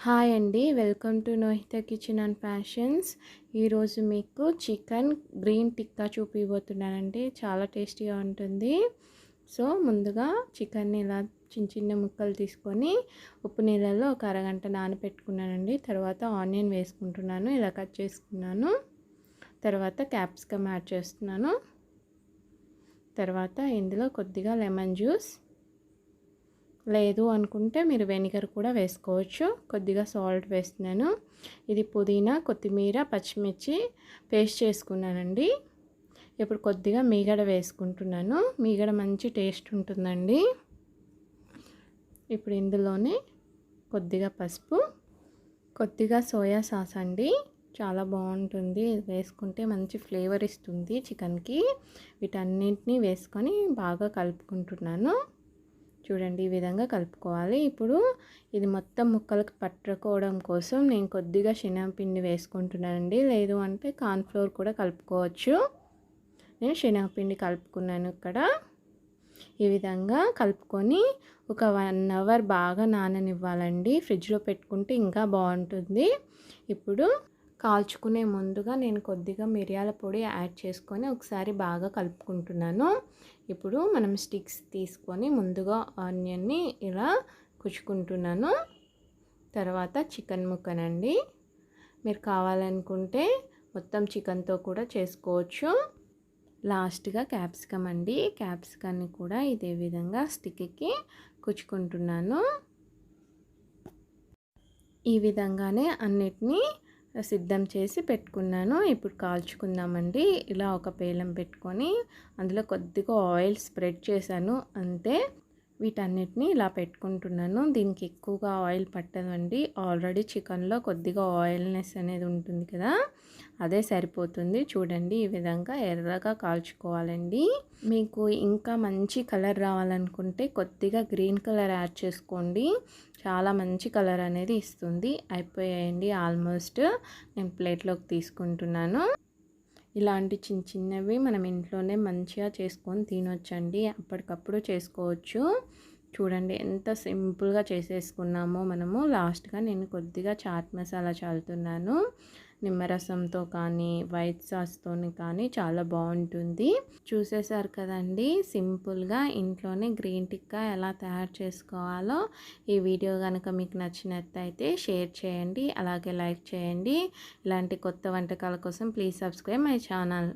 Hi అండి, welcome to Nohita kitchen and fashions. ఈరోజు మీకు చికెన్ గ్రీన్ టిక్కా చూపిపోతున్నానండి. చాలా టేస్టీగా ఉంటుంది. సో ముందుగా చికెన్ని ఇలా చిన్న చిన్న ముక్కలు తీసుకొని ఉప్పు నీళ్ళల్లో ఒక అరగంట నానబెట్టుకున్నానండి. తర్వాత ఆనియన్ వేసుకుంటున్నాను, ఇలా కట్ చేసుకున్నాను. తర్వాత క్యాప్సికమ్ యాడ్ చేస్తున్నాను. తర్వాత ఇందులో కొద్దిగా లెమన్ జ్యూస్, లేదు అనుకుంటే మీరు వెనిగర్ కూడా వేసుకోవచ్చు. కొద్దిగా సాల్ట్ వేస్తున్నాను. ఇది పుదీనా, కొత్తిమీర, పచ్చిమిర్చి పేస్ట్ చేసుకున్నానండి. ఇప్పుడు కొద్దిగా మీగడ వేసుకుంటున్నాను. మీగడ మంచి టేస్ట్ ఉంటుందండి. ఇప్పుడు ఇందులోనే కొద్దిగా పసుపు, కొద్దిగా సోయా సాస్ అండి. చాలా బాగుంటుంది, వేసుకుంటే మంచి ఫ్లేవర్ ఇస్తుంది చికెన్కి. వీటన్నింటినీ వేసుకొని బాగా కలుపుకుంటున్నాను. చూడండి, ఈ విధంగా కలుపుకోవాలి. ఇప్పుడు ఇది మొత్తం ముక్కలకు పట్టుకోవడం కోసం నేను కొద్దిగా శనగపిండి వేసుకుంటున్నానండి. లేదు అంటే కార్న్ఫ్లోర్ కూడా కలుపుకోవచ్చు. నేను శనగపిండి కలుపుకున్నాను ఇక్కడ. ఈ విధంగా కలుపుకొని ఒక 1 అవర్ బాగా నాననివ్వాలండి. ఫ్రిడ్జ్లో పెట్టుకుంటే ఇంకా బాగుంటుంది. ఇప్పుడు కాల్చుకునే ముందుగా నేను కొద్దిగా మిరియాల పొడి యాడ్ చేసుకొని ఒకసారి బాగా కలుపుకుంటున్నాను. ఇప్పుడు మనం స్టిక్స్ తీసుకొని ముందుగా ఆనియన్ని ఇలా కుచ్చుకుంటున్నాను. తర్వాత చికెన్ ముక్కనండి. మీరు కావాలనుకుంటే మొత్తం చికెన్తో కూడా చేసుకోవచ్చు. లాస్ట్గా క్యాప్సికమ్ అండి. క్యాప్సికమ్ని కూడా ఇదే విధంగా స్టిక్కి కుచ్చుకుంటున్నాను. ఈ విధంగానే అన్నిటినీ సిద్ధం చేసి పెట్టుకున్నాను. ఇప్పుడు కాల్చుకుందామండి. ఇలా ఒక పేలం పెట్టుకొని అందులో కొద్దిగా ఆయిల్ స్ప్రెడ్ చేశాను అంతే. వీటన్నిటిని ఇలా పెట్టుకుంటున్నాను. దీనికి ఎక్కువగా ఆయిల్ పట్టదండి. ఆల్రెడీ చికెన్లో కొద్దిగా ఆయిల్నెస్ అనేది ఉంటుంది కదా, అదే సరిపోతుంది. చూడండి, ఈ విధంగా ఎర్రగా కాల్చుకోవాలండి. మీకు ఇంకా మంచి కలర్ రావాలనుకుంటే కొద్దిగా గ్రీన్ కలర్ యాడ్ చేసుకోండి. చాలా మంచి కలర్ అనేది ఇస్తుంది. అయిపోయాయండి ఆల్మోస్ట్. నేను ప్లేట్లోకి తీసుకుంటున్నాను. ఇలాంటి చిన్న చిన్నవి మనం ఇంట్లోనే మంచిగా చేసుకొని తినొచ్చండి. అప్పటికప్పుడు చేసుకోవచ్చు. చూడండి ఎంత సింపుల్గా చేసేసుకున్నామో మనము. లాస్ట్గా నేను కొద్దిగా చాట్ మసాలా చల్లుతున్నాను. నిమ్మరసంతో కానీ వైట్ సాస్తో కానీ చాలా బాగుంటుంది. చూసేసారు కదండి, సింపుల్గా ఇంట్లోనే గ్రీన్ టిక్కా ఎలా తయారు చేసుకోవాలో. ఈ వీడియో కనుక మీకు నచ్చినట్టయితే షేర్ చేయండి, అలాగే లైక్ చేయండి. ఇలాంటి కొత్త వంటకాల కోసం ప్లీజ్ సబ్స్క్రైబ్ మై ఛానల్.